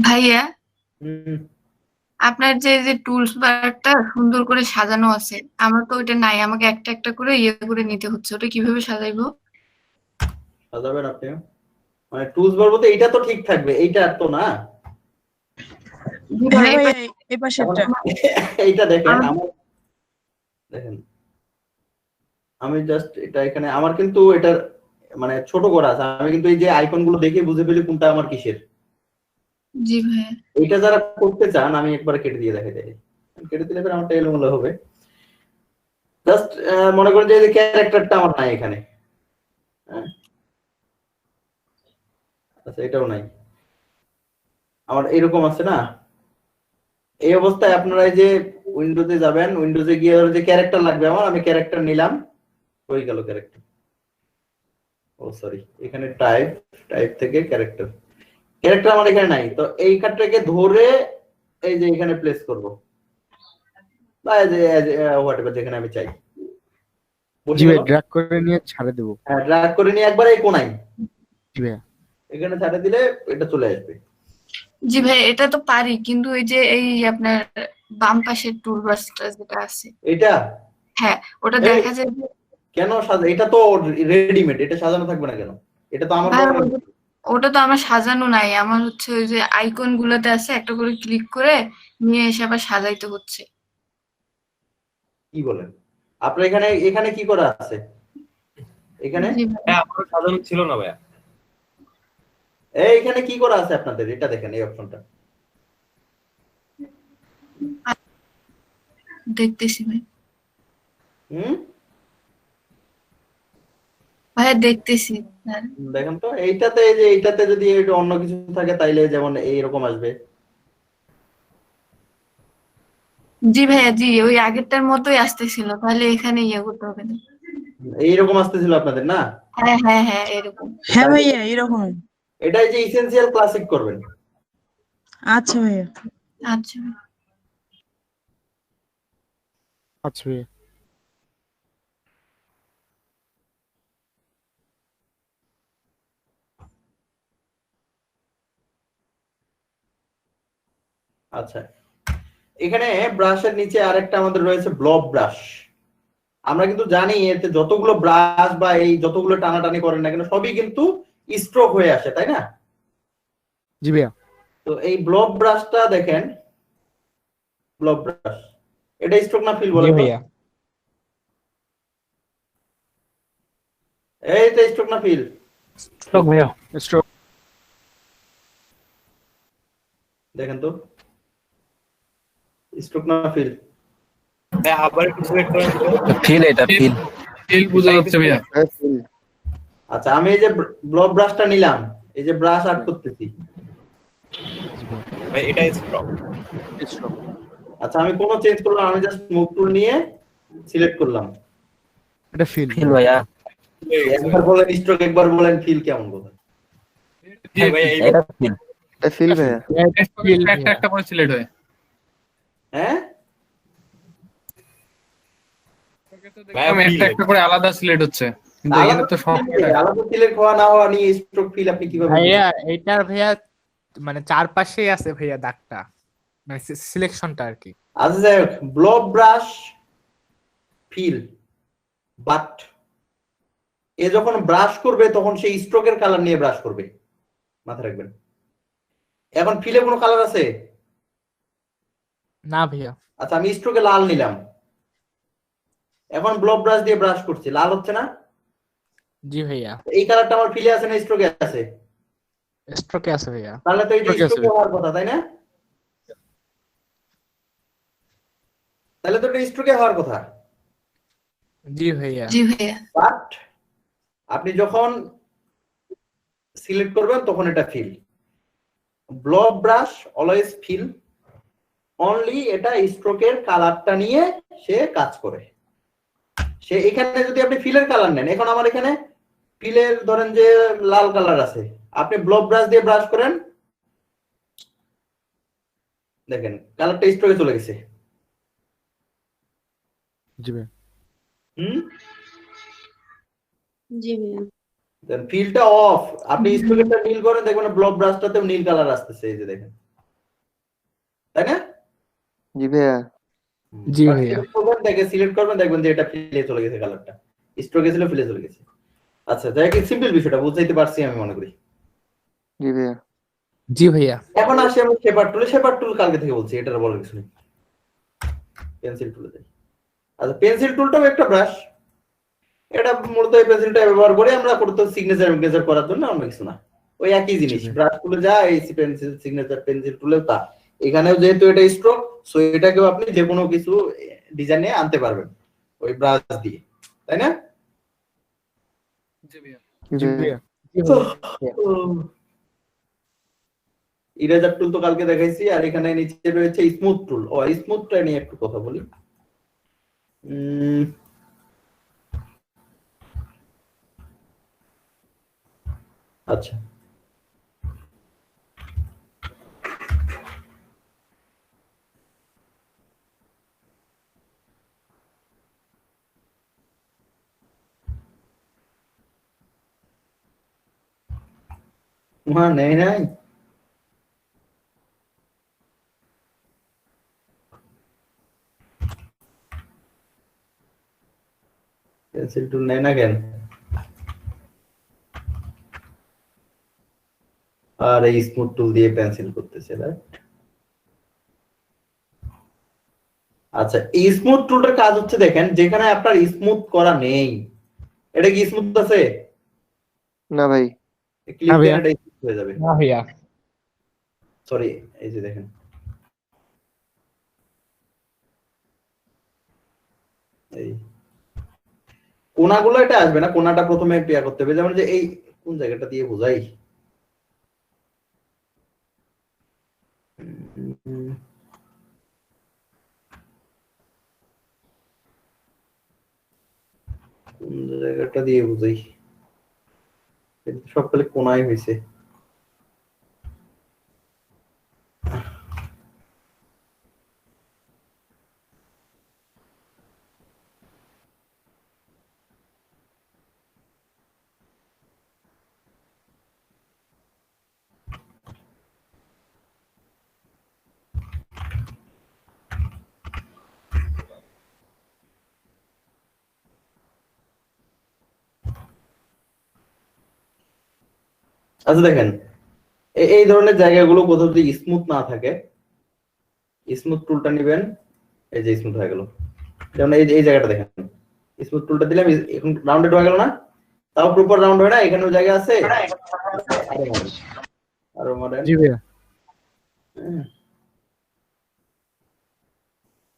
ভাইয়া, হুম, আপনার যে যে টুলস বারটা সুন্দর করে সাজানো আছে, আমার তো ওইটা নাই, আমাকে একটা একটা করে ইয়ে করে নিতে হচ্ছে, ওটা কিভাবে সাজাইবো? সাজাবেন আপনি, মানে টুলস বার বলতে এইটা তো ঠিক থাকবে, এইটা আর তো না। জি হ্যাঁ ভাই, ভাইয়া, এই পাশেরটা। এইটা দেখেন, আমার দেখেন আমি জাস্ট এটা এখানে আমার কিন্তু এটা মানে ছোট করা আছে, আমি কিন্তু এই যে আইকন গুলো দেখে বুঝে ফেলি কোনটা আমার কিসের। জি ভাইয়া। এইটা যারা করতে চান আমি একবার কেটে দিয়ে দেখাই দেয়, কেটে দিলে পরে আমারটা এলোমেলো হবে। জাস্ট মনে করেন যে ক্যারেক্টারটা আমার নাই এখানে, হ্যাঁ আচ্ছা এটাও নাই আমার, এরকম আছে না। এই অবস্থায় আপনারা এই যে উইন্ডোতে যাবেন, উইন্ডোজে গিয়ে যে ক্যারেক্টার লাগবে আমার, আমি ক্যারেক্টার নিলাম, হয়ে গেল ক্যারেক্টার। ও সরি, এখানে টাইপ থেকে ক্যারেক্টার আমার এখানে নাই, তো এই কার্ডটাকে ধরে এই যে এখানে প্লেস করব, বা এই যে হোয়াটএভার যেখানে আমি চাই। জি ভাই, ড্র্যাগ করে নিয়ে ছাড়ে দেবো। হ্যাঁ, ড্র্যাগ করে নিয়ে একবার এই কোনায় জি ভাইয়া। এখানে ছাড়ে দিলে এটা চলে আসবে। জি ভাই, এটা তো পারি, কিন্তু ওই যে এই আপনার বাম পাশের টুল বারটা যেটা আছে, এটা হ্যাঁ, ওটা এই, দেখা যায় যে কেন এটা তো রেডিমেড, এটা সাজানো থাকবে না কেন? এটা তো আমার ভাই, বানানো। ওটা তো আমার সাজানো নাই, আমার হচ্ছে ওই যে আইকন গুলোতে আছে, একটা করে ক্লিক করে নিয়ে এসে আবার সাজাইতে হচ্ছে। কি বলেন? আপনার এখানে এখানে কি করা আছে এখানে? জি ভাই। আমারও সাজানো ছিল না ভাইয়া। এখানে কি করা আছে আপনাদের, এটা দেখেন এই অপশনটা। দেখতেছি ভাই। হুম, ভাইয়া দেখতেছি। দেখেন তো এইটাতে, এই যে এইটাতে যদি একটু অন্য কিছু থাকে তাইলে যেমন এইরকম আসবে। জি ভাইয়া, জি, ওই আগেরটার মতোই আসতেছিল, তাহলে এখানে ইয়ে করতে হবে না। এইরকম আসতেছিল আপনাদের না? হ্যাঁ হ্যাঁ হ্যাঁ, এরকম। হ্যাঁ ভাইয়া, এরকম। এটাই যে ইসেনশিয়াল ক্লাসিক করবেন। আচ্ছা ভাইয়া। আচ্ছা। আচ্ছা ভাইয়া। আচ্ছা, এখানে ব্রাশের নিচে আরেকটা আমাদের রয়েছে ব্লব ব্রাশ। আমরা কিন্তু জানি এতে যতগুলো ব্রাশ বা এই যতগুলো টানাটানি করেন না কেন সবই কিন্তু স্ট্রোক হয়ে আসে, তাই না? জি ভাইয়া। তো এই ব্লব ব্রাশটা দেখেন, ব্লব ব্রাশ, এটা স্ট্রোক না ফিল জি বলেন তো? ভাইয়া। এইটা স্ট্রোক না ফিল? স্ট্রোক ভাইয়া। স্ট্রোক। দেখেন তো স্ট্রোক না ফিল? আবার একটু সিলেক্ট করেন। ফিল, এটা ফিল। ফিল বোঝা যাচ্ছে ভাইয়া। আচ্ছা আমি এই যে ব্লব ব্রাশটা নিলাম, এই যে ব্রাশ আর্ট করতেছি, ভাই এটা স্ট্রোক। স্ট্রোক। আচ্ছা আমি কোনো চেঞ্জ করলাম, আমি জাস্ট মুভ টুল নিয়ে সিলেক্ট করলাম। এটা ফিল। ফিল ভাইয়া। একবার বলেন স্ট্রোক, একবার বলেন ফিল, কেমন কথা? ভাইয়া এটা ফিল। এটা ফিল ভাইয়া। একটা একটা করে সিলেক্ট হয়। হ্যাঁ ভাইয়া একটা একটা করে আলাদা সিলেক্ট হচ্ছে, কিন্তু এখানে তো সব আলাদা সিলেক্ট হওয়া না হওয়া নিয়ে স্ট্রোক ফিল আপনি কিভাবে ভাইয়া এইটার ভাইয়া মানে চারপাশেই আছে ভাইয়া দাগটা, মানে সিলেকশনটা আর কি। আচ্ছা যাই হোক, ব্লব ব্রাশ ফিল, বাট এ যখন ব্রাশ করবে তখন সেই স্ট্রোকের কালার নিয়ে ব্রাশ করবে, মাথায় রাখবেন। এখন ফিলে কোনো কালার আছে? না ভাইয়া। আচ্ছা আমি স্ট্রোকে লাল নিলাম, এখন ব্লব ব্রাশ দিয়ে ব্রাশ করছি, লাল হচ্ছে না? জি ভাইয়া। এই কালারটা আমার ফিলে আছে না স্ট্রোকে আছে? স্ট্রোকে আছে ভাইয়া। তাহলে তো এই যে Stroke আছে। স্ট্রোকে হওয়ার কথা, তাই না? তাহলে তো এটা স্ট্রোকে হওয়ার কথা। জি ভাইয়া। জি ভাইয়া। বাট আপনি যখন সিলেক্ট করবেন তখন এটা fill. Blob brush always fill, only এটা স্ট্রোকের কালারটা নিয়ে সে কাজ করে। সে এখানে যদি আপনি ফিলের কালার নেন, এখন আমার এখানে ফিলের ধরেন যে লাল কালার আছে, আপনি ব্লব ব্রাশ দিয়ে ব্রাশ করেন, দেখেন কালারটা স্ট্রোকে চলে গেছে। জি ভাইয়া। হুম, জি ভাইয়া। দেন ফিলটা অফ, আপনি স্ট্রোকেরটা নীল করেন, দেখবেন ব্লব ব্রাশটাতেও নীল কালার আসতেছে, এই যে দেখেন, তাই না? জি ভাইয়া। জি ভাইয়া। সিলেক্ট করবেন দেখবেন যে এটা ফিলে চলে গেছে, কালারটা স্ট্রোকে ছিল ফিলে চলে গেছে। আচ্ছা যাই হোক, সিম্পল বিষয়টা বুঝাইতে পারছি আমি মনে করি। জি ভাইয়া। জি ভাইয়া। এখন আসি আমি শেপার টুলে। শেপার টুল কালকে থেকে বলছি, এটার বলার কিছু নেই। পেন্সিল টুলে যাই। আচ্ছা পেন্সিল টুলটাও একটা ব্রাশ, এটা মূলত এই পেন্সিলটা ব্যবহার করে আমরা করতে সিগনেচার করার জন্য, অন্য কিছু না, ওই একই জিনিস। ব্রাশ টুলে যা, এই পেন্সিল সিগনেচার পেন্সিল টুলেও তা। এখানেও যেহেতু এটা স্ট্রোক, সো এটাকেও আপনি যে কোনো কিছু ডিজাইনে আনতে পারবেন ওই ব্রাশ দিয়ে, তাই না? জি ভাইয়া। জি ভাইয়া। ইরেজার টুল তো কালকে দেখাইছি, আর এখানে নিচে রয়েছে স্মুথ টুল। ও স্মুথটা নিয়ে একটু কথা বলি। আচ্ছা নেই নাই, পেন্সিল টুল নেই না কেন? আর এই স্মুথ টুল দিয়ে পেন্সিল করতেছে, রাইট? আচ্ছা এই স্মুথ টুলটার কাজ হচ্ছে, দেখেন যেখানে আপনার স্মুথ করা নেই, এটা কি স্মুথ আছে? না ভাই। ক্লিক দেন, এটা স্মুথ হয়ে যাবে। না ভাইয়া। সরি, এই যে দেখেন, এই কোনাগুলো এটা আসবে না, কোনাটা প্রথমে পেয়া করতে হবে। যেমন যে এই কোন জায়গাটা দিয়ে বোঝাই, কোন জায়গাটা দিয়ে বোঝাই, সব খালি কোনায় হয়েছে। আচ্ছা দেখেন, এই ধরনের জায়গাগুলো কোথাও যদি স্মুথ না থাকে, স্মুথ টুলটা নেবেন, এই যে স্মুথ হয়ে গেল। যেমন এই জায়গাটা দেখেন, স্মুথ টুলটা দিলাম, এখন রাউন্ডেড হয়ে গেল না? তাও প্রপার রাউন্ড হয় না, এখানেও জায়গা আছে। আরো মডেল জি ভাইয়া।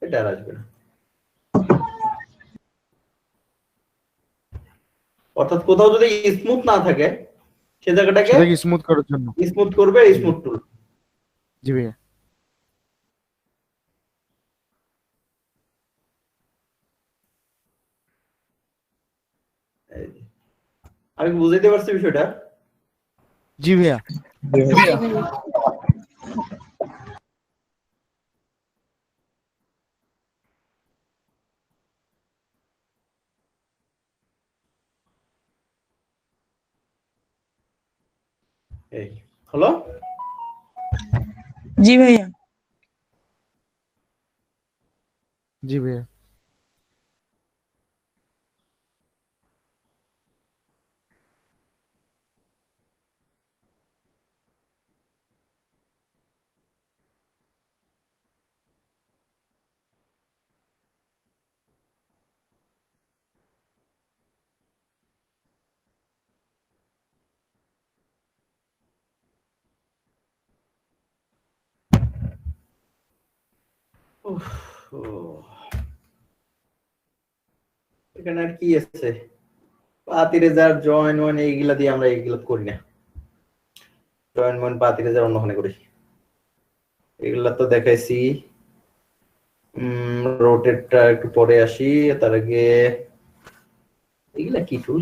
এটা আর আসবে না। অর্থাৎ কোথাও যদি স্মুথ না থাকে সে জায়গাটাকে সেটাকে স্মুথ করার জন্য। স্মুথ করবে স্মুথ টুল। জি ভাইয়া। আমি কি বুঝাইতে পারছি বিষয়টা? জি ভাইয়া। এই হলো। জি ভাইয়া। জি ভাইয়া। উফ, ও। এখানে আর কি আছে? পাতিরেজার জয়েন ওয়ান এইগুলা দিয়ে আমরা এইগুলা করি না। জয়েন ওয়ান পাতিরেজার অন্যখানে করি। এগুলা তো দেখাইছি। রোটেটটা একটু পরে আসি, তার আগে এগুলা কি টুল?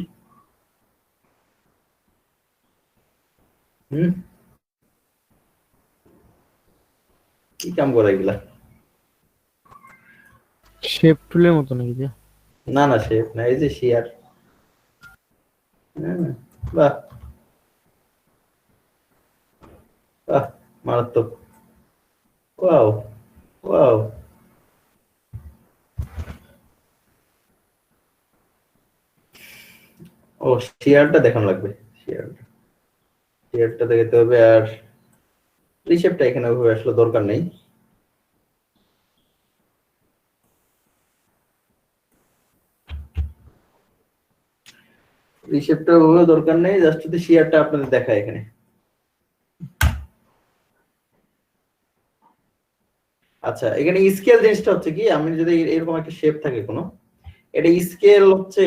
কি কাম করে এগুলা? শেপ টুলের মতো নাকি ভাইয়া? না না, শেপ না, এই যে শেয়ার। বাহ বাহ, মারাত্মক। Wow wow. ও, শেয়ারটা দেখানো লাগবে। শেয়ারটা দেখাতে হবে। আর রিশেপটা এখানে ওইভাবে আসলে দরকার নেই। রিশেপটা ওইভাবে দরকার নেই, জাস্ট যদি শেয়ারটা আপনাদের দেখায় এখানে। আচ্ছা, এখানে স্কেল জিনিসটা হচ্ছে কি, আমি যদি এরকম একটা শেপ থাকে কোনো, এটা স্কেল হচ্ছে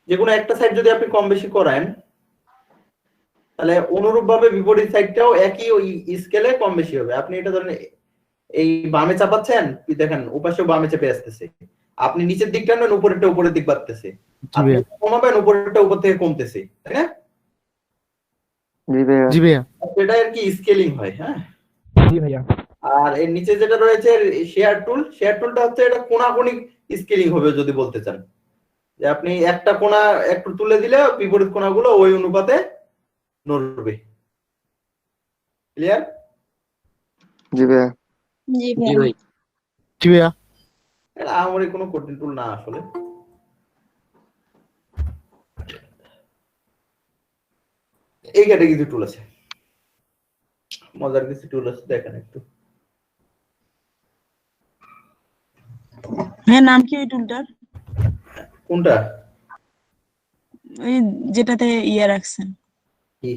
যে কোনো একটা সাইড যদি আপনি কম বেশি করেন তাহলে অনুরূপভাবে বিপরীত সাইডটাও একই ওই স্কেলে কম বেশি হবে। আপনি এটা ধরেন এই বামে চাপাচ্ছেন, দেখেন ওপাশেও বামে চেপে আসতেছে। আপনি নিচের দিক টানবেন, উপরেরটা উপরের দিক বাড়তেছে। জি আপনি ভাইয়া। কমাবেন, উপরেরটা উপর থেকে কমতেছে, তাই না? জি ভাইয়া। এটা আর কি স্কেলিং হয়। হ্যাঁ, জি ভাইয়া। আর এর নিচে যেটা রয়েছে শেয়ার টুল, শেয়ার টুলটা হচ্ছে এটা কোণাকুণি স্কেলিং হবে যদি বলতে চান, যে আপনি একটা কোণা একটু তুলে দিলে বিপরীত কোণাগুলো ওই অনুপাতে নড়বে। ক্লিয়ার? জি ভাইয়া। জি ভাই। জি ভাইয়া। এটা আমার কোনো কঠিন টুল না আসলে। এই ক্যাটাগরি কিছু টুল আছে, মজার কিছু টুল আছে, দেখেন একটু। হ্যাঁ, নাম কি ওই টুলটার? কোনটা? ওই যেটাতে ইয়ে রাখছেন কি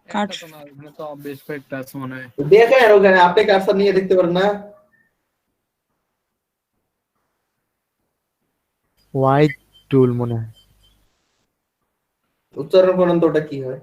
কাট। একটা তো না, ওখানে তো বেশ কয়েকটা আছে মনে হয়। দেখেন ওখানে, আপনি কারসার নিয়ে দেখতে পারেন না? হোয়াইট টুল মনে হয়। উচ্চারণ করেন তো ওটা কি হয়?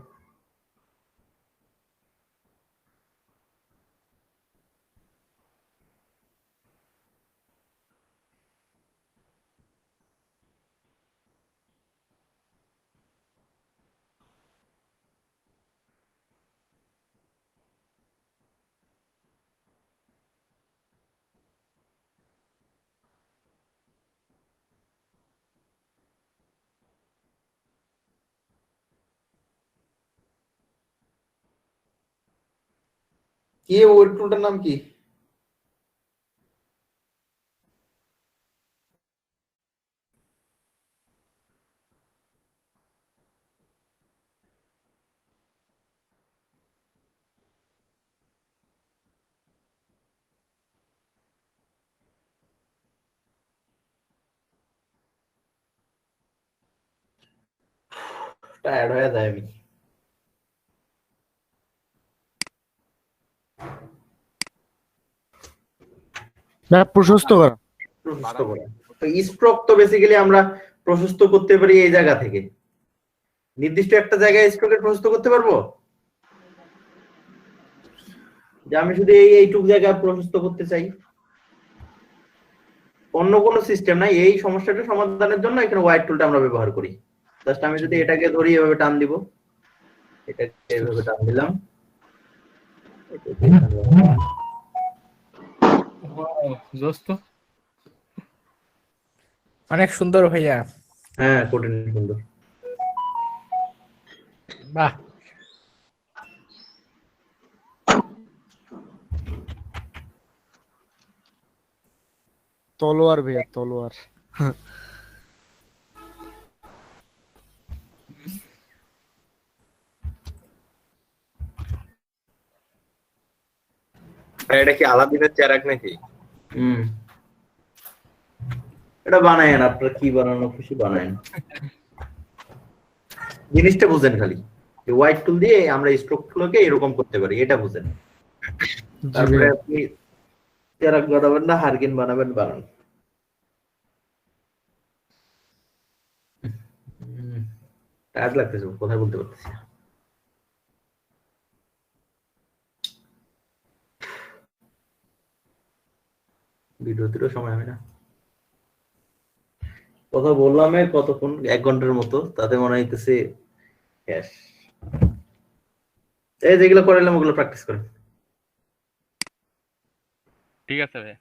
কি ওই টুলটার নাম কি? টায়ার্ড হয়ে যায় আমি। ভাইয়া প্রশস্ত করা। প্রশস্ত করা। তো স্ট্রোক তো বেসিক্যালি আমরা প্রশস্ত করতে পারি এই জায়গা থেকে। নির্দিষ্ট একটা জায়গায় স্ট্রোকের প্রশস্ত করতে পারবো, যে আমি শুধু এইটুক জায়গা প্রশস্ত করতে চাই, অন্য কোনো সিস্টেম নাই। এই সমস্যাটা সমাধানের জন্য এখানে হোয়াইট টুলটা আমরা ব্যবহার করি। জাস্ট আমি যদি এটাকে ধরি এভাবে টান দিব, এটাকে এভাবে টান দিলাম, দোস্ত অনেক সুন্দর ভাইয়া। হ্যাঁ কঠিন সুন্দর। বাহ, তলোয়ার ভাইয়া, তলোয়ার। এটা কি আলাদিনের চেরাক নাকি? এটা বানায়েন, আপনার কি বানানো খুশি বানায়েন, জিনিসটা বুঝেন খালি। হোয়াইট টুল দিয়ে আমরা স্ট্রোক গুলোকে এরকম করতে পারি, এটা বুঝেন। তারপরে আপনি চেরাক বানাবেন না হারগিন বানাবেন, বানান। টায়ার্ড লাগতেছে, কোথায় বলতে পারতেছি না। ভিডিওতেও সময় হবে না, কথা বললাম কতক্ষণ, 1 ঘন্টার মতো, তাতে মনে হইতেছে এই যেগুলো করাইলাম ওগুলো প্র্যাকটিস করেন। ঠিক আছে ভাই।